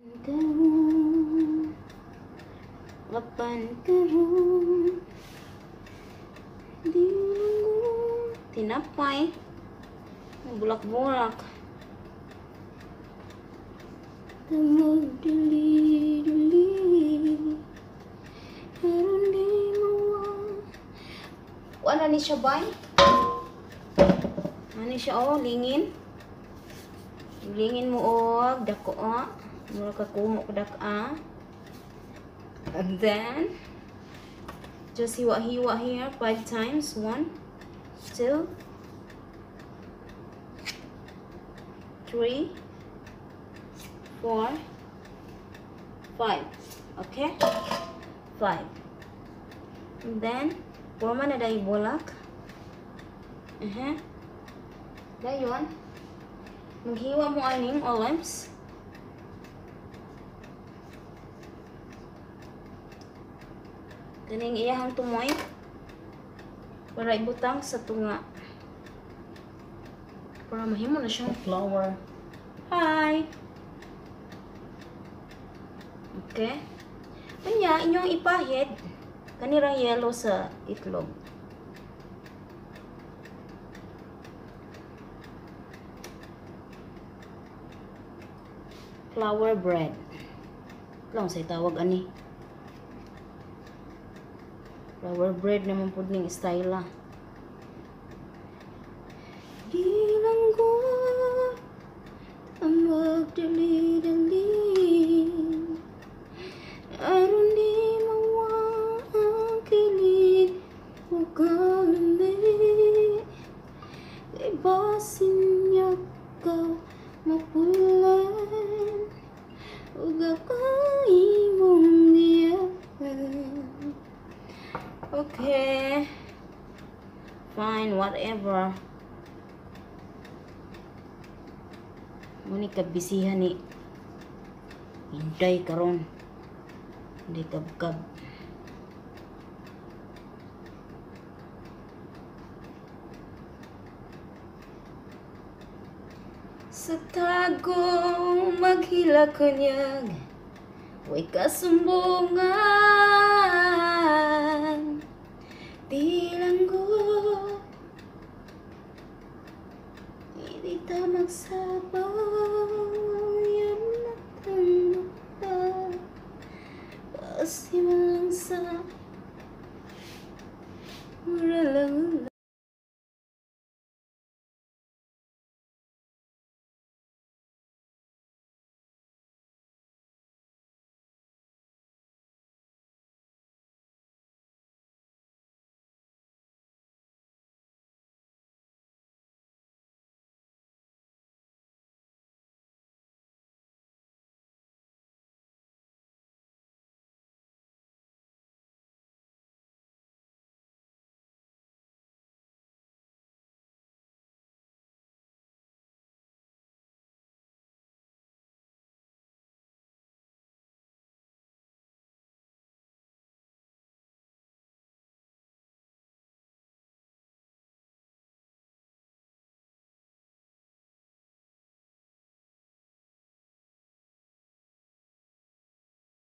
Karun, lapan karun, di lunggu, tinapay, bulak-bulak, tamog dili-dili, karun di mawang. Wala ni siya bay? Ano siya oh, lingin? Lingin mo og dako ah. Mura ka kumo ko daka. And then just hiwa-hiwa here 5 times. 1, 2, 3, 4, 5. Okay? 5. And then forma na dahil bulak. Dayon. Maghiwa mo aning olives. Kaning iyahang tumoy para ibutang sa tunga para mahimo na siyang flour. Hi! Okay? Kanya, inyong ipahid kanirang yellow sa itlog. Flour bread. Lang sa tawag ani. Flour bread naman po ning style la. Di langgot, tamog dali-dali, aron di mawang kilig o kalali, kay basin niya ka mapulan, ug akaimong diyan. Okay. Fine, whatever. Muni ka bisihan ni. Hinday karon. Hindi kabkab. Sa tago maghila kanyag, way kasumbungan. Di langgo, hindi ta magsabaw, yan natanda pa, pasi mo lang sa